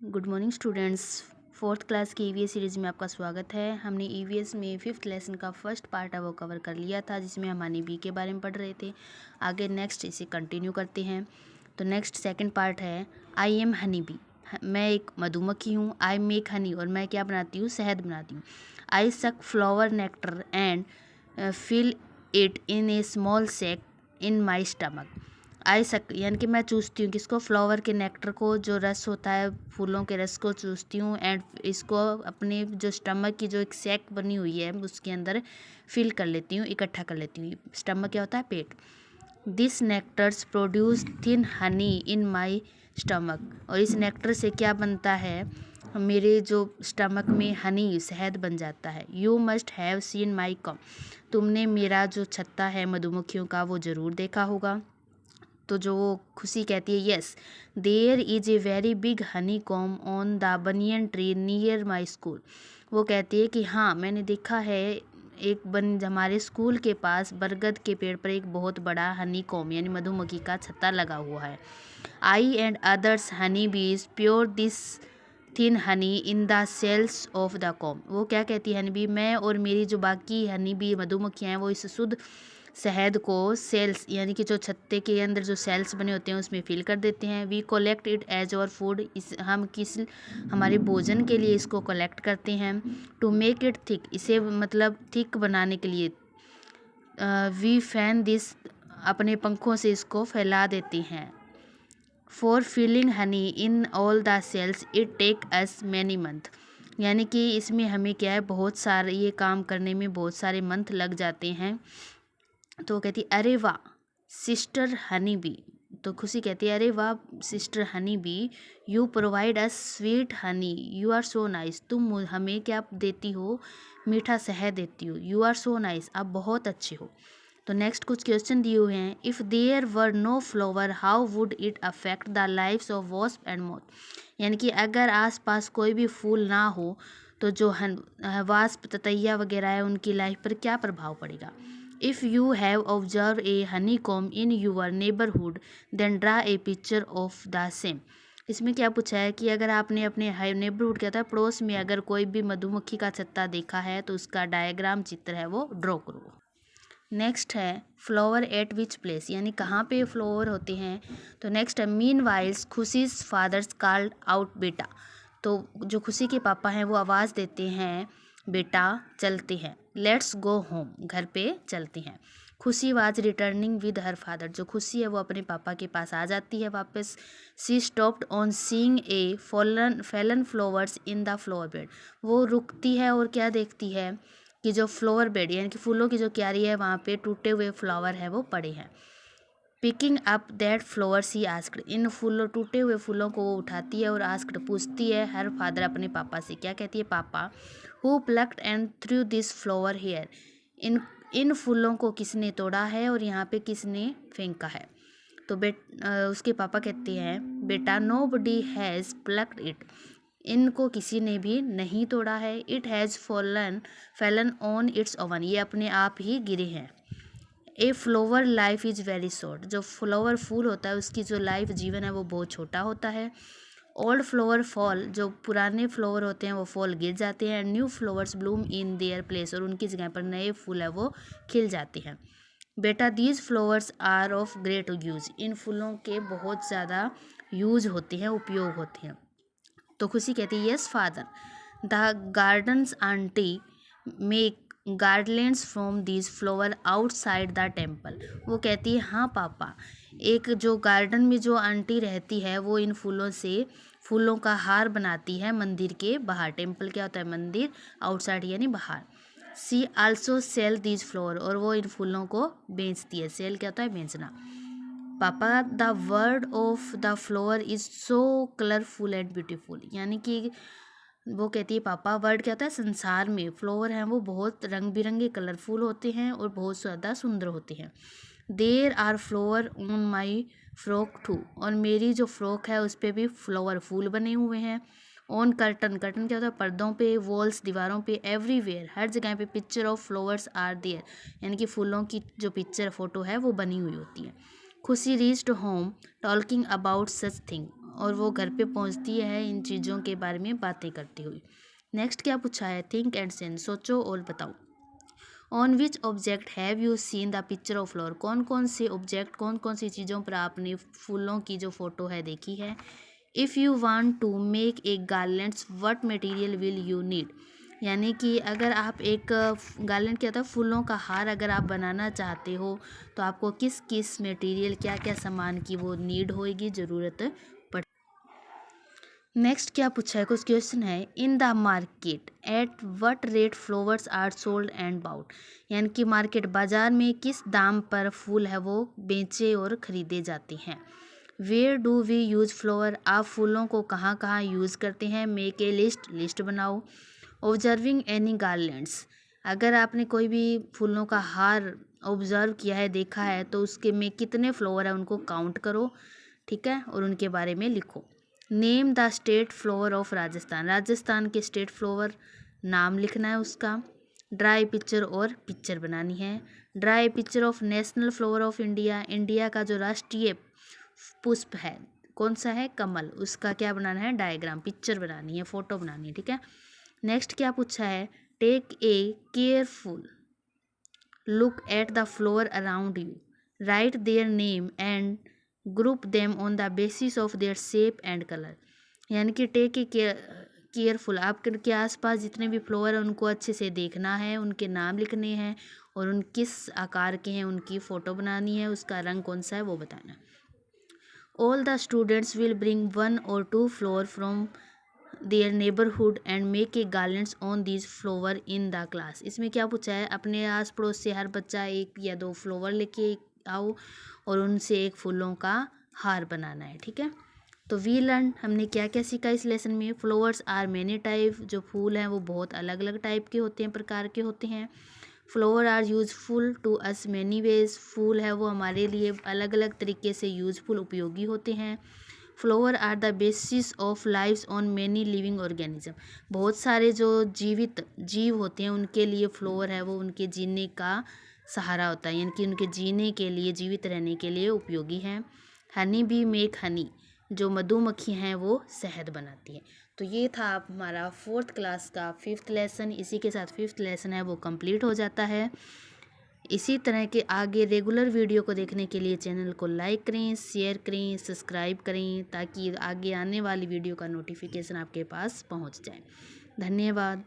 Good morning students. Fourth class की EVS series में आपका स्वागत है। हमने ईवीएस में फिफ्थ लेसन का फर्स्ट पार्ट है वो कवर कर लिया था, जिसमें हम हनी बी के बारे में पढ़ रहे थे। आगे नेक्स्ट इसे कंटिन्यू करते हैं। तो नेक्स्ट सेकंड पार्ट है आई एम हनी बी। मैं एक मधुमक्खी हूँ। आई मेक हनी, और मैं क्या बनाती हूँ, शहद बनाती हूँ। I suck flower nectar and fill it in a small sac in my stomach. I suck यानी कि मैं चूसती हूँ किसको, फ्लावर के नेक्टर को, जो रस होता है फूलों के रस को चूसती हूँ, एंड इसको अपने जो स्टमक की जो एक सैक बनी हुई है उसके अंदर फिल कर लेती हूँ, इकट्ठा कर लेती हूँ। स्टमक क्या होता है, पेट। This nectars produce thin honey in my stomach. और इस नेक्टर से क्या बनता है, मेरे जो स्टमक में हनी शहद बन जाता है। You must have seen my com. तुमने मेरा जो छत्ता है मधुमक्खियों का वो ज़रूर देखा होगा। तो जो वो खुशी कहती है, yes there is a very big honeycomb on the banyan tree near my school. वो कहती है कि हाँ, मैंने देखा है हमारे स्कूल के पास बरगद के पेड़ पर एक बहुत बड़ा हनी कॉम यानी मधुमक्खी का छत्ता लगा हुआ है। आई and others honey bees pour this thin honey in the cells of the comb. वो क्या कहती है हनी बी, मैं और मेरी जो बाकी हनी बी मधुमक्खियाँ हैं वो इस शुद्ध शहद को सेल्स यानी कि जो छत्ते के अंदर जो सेल्स बने होते हैं उसमें फिल कर देते हैं। We collect it as our food. हम हमारे भोजन के लिए इसको कलेक्ट करते हैं। टू मेक इट थिक, इसे मतलब थिक बनाने के लिए वी फैन दिस, अपने पंखों से इसको फैला देते हैं। For filling honey in all the cells it take us many month. यानी कि इसमें हमें क्या है, बहुत सारे ये काम करने में बहुत सारे मंथ लग जाते हैं। तो वो कहती अरे वाह सिस्टर हनी बी। तो खुशी कहती है अरे वाह sister honey bee, you provide us sweet honey, you are so nice. तुम हमें क्या देती हो, मीठा शहद देती हो। यू आर सो नाइस, आप बहुत अच्छे हो। तो नेक्स्ट कुछ क्वेश्चन दिए हुए हैं। If there were no flower how would it affect the lifes of wasp and moth. यानी कि अगर आसपास कोई भी फूल ना हो तो जो वास्प ततैया वगैरह है उनकी लाइफ पर क्या प्रभाव पड़ेगा। If you have observe a honeycomb in your neighbourhood then draw a picture of the same. इसमें क्या पूछा है कि अगर आपने अपने नेबरहुड क्या था, पड़ोस में अगर कोई भी मधुमक्खी का छत्ता देखा है तो उसका डायग्राम चित्र है वो ड्रॉ करो। नेक्स्ट है फ्लावर एट विच प्लेस, यानी कहाँ पे फ्लावर होते हैं। तो नेक्स्ट है मीन वाइल्स खुशीज फादर्स कॉल्ड आउट बेटा। तो जो खुशी के पापा हैं वो आवाज़ देते हैं बेटा चलते हैं। लेट्स गो होम, घर पे चलते हैं। खुशी was returning with her father. जो खुशी है वो अपने पापा के पास आ जाती है वापस। She stopped on seeing a fallen flowers in the flower bed. वो रुकती है और क्या देखती है कि जो फ्लावर बेड यानी कि फूलों की जो क्यारी है वहाँ पे टूटे हुए फ्लावर है वो पड़े हैं। Picking up that flowers he asked. इन फूलों टूटे हुए फूलों को वो उठाती है और आस्क्ड पूछती है हर फादर अपने पापा से। क्या कहती है, पापा who plucked and threw this flower here. इन इन फूलों को किसने तोड़ा है और यहाँ पे किसने फेंका है। तो उसके पापा कहते हैं बेटा nobody has plucked it. इनको किसी ने भी नहीं तोड़ा है। It has fallen on its own. ये अपने आप ही गिरे हैं। A flower life is very short. जो फ्लावर फूल होता है उसकी जो लाइफ जीवन है वो बहुत छोटा होता है। ओल्ड फ्लावर फॉल, जो पुराने फ्लावर होते हैं वो फॉल गिर जाते हैं। New flowers Bloom in their place, और उनकी जगह पर नए फूल है वो खिल जाते हैं। बेटा these flowers are of great use. इन फूलों के बहुत ज़्यादा यूज होते हैं, उपयोग होते हैं। तो खुशी कहती है yes father the gardens aunty make garlands from these flower outside the temple. वो कहती है हाँ पापा, एक जो गार्डन में जो आंटी रहती है वो इन फूलों से फूलों का हार बनाती है मंदिर के बाहर। टेम्पल क्या होता है, मंदिर, आउटसाइड यानी बाहर। सी आल्सो सेल दीज फ्लावर, और वो इन फूलों को बेचती है। सेल क्या होता है, बेचना। पापा the word of the flower is so colourful and beautiful. यानी कि वो कहती है पापा वर्ड क्या होता है, संसार में फ्लावर हैं वो बहुत रंग बिरंगे कलरफुल होते हैं और बहुत ज़्यादा सुंदर होते हैं। There are flower on my frock too, और मेरी जो फ्रॉक है उस पर भी फ्लावर फूल बने हुए हैं। ऑन कर्टन, कर्टन क्या होता है, पर्दों पे, वॉल्स दीवारों पे, एवरीवेयर हर जगह पे picture of flowers are there. यानी कि फूलों की जो पिक्चर फोटो है वो बनी हुई होती है। खुशी reached home talking about such thing. और वो घर पे पहुंचती है इन चीज़ों के बारे में बातें करती हुई। नेक्स्ट क्या पूछा है, थिंक एंड सेंस, सोचो और बताओ। On which object have you seen the picture of flower, कौन कौन से ऑब्जेक्ट, कौन कौन सी चीज़ों पर आपने फूलों की जो फोटो है देखी है। If you want to make a garlands what material will you need, यानी कि अगर आप एक गार्लैंड क्या होता है, फूलों का हार अगर आप बनाना चाहते हो तो आपको किस किस मटेरियल, क्या क्या सामान की वो नीड होएगी, ज़रूरत पड़। नेक्स्ट क्या पूछा है, कुछ क्वेश्चन है। In the market at what rate flowers are sold and bout, यानी कि मार्केट बाजार में किस दाम पर फूल है वो बेचे और ख़रीदे जाते हैं। Where do we use flower, आप फूलों को कहाँ कहाँ यूज़ करते हैं। मेक ए लिस्ट, लिस्ट बनाओ। ऑब्जर्विंग एनी गार्लैंड्स, अगर आपने कोई भी फूलों का हार ऑब्जर्व किया है, देखा है, तो उसके में कितने फ्लावर है उनको काउंट करो, ठीक है, और उनके बारे में लिखो। Name the state flower of Rajasthan, Rajasthan के स्टेट फ्लावर नाम लिखना है उसका। ड्राई पिक्चर, और पिक्चर बनानी है। Dry picture of national flower of India, India का जो राष्ट्रीय पुष्प है कौन सा है, कमल, उसका क्या बनाना है, डायग्राम, पिक्चर बनानी है, फोटो बनानी है, ठीक है। नेक्स्ट क्या पूछा है, take a careful look at the flower around you, write their name and group them on the basis of their shape and colour, यानी कि टेक ए केयरफुल, आपके आसपास जितने भी फ्लावर हैं उनको अच्छे से देखना है, उनके नाम लिखने हैं और उन किस आकार के हैं उनकी फ़ोटो बनानी है, उसका रंग कौन सा है वो बताना है। All the students will bring 1 or 2 flower from their neighbourhood and make a garlands on this flower in the class, इसमें क्या पूछा है, अपने आस पड़ोस से हर बच्चा 1 या 2 फ्लावर लेके आओ और उनसे एक फूलों का हार बनाना है, ठीक है। तो वी लर्न, हमने क्या क्या सीखा इस लेसन में। फ्लावर्स आर मैनी टाइप, जो फूल हैं वो बहुत अलग अलग टाइप के होते हैं, प्रकार के होते हैं। Flower are useful to us many ways, फूल है वो हमारे लिए अलग अलग तरीके से यूजफुल, उपयोगी होते हैं। Flower are the basis of lives on many living organism, बहुत सारे जो जीवित जीव होते हैं उनके लिए फ्लावर है वो उनके जीने का सहारा होता है, यानी कि उनके जीने के लिए, जीवित रहने के लिए उपयोगी है। हनी बी मेक हनी, जो मधुमक्खी हैं वो शहद बनाती हैं। तो ये था हमारा 4th क्लास का 5th लेसन, इसी के साथ 5th लेसन है वो कंप्लीट हो जाता है। इसी तरह के आगे रेगुलर वीडियो को देखने के लिए चैनल को लाइक करें, शेयर करें, सब्सक्राइब करें, ताकि आगे आने वाली वीडियो का नोटिफिकेशन आपके पास पहुंच जाए। धन्यवाद।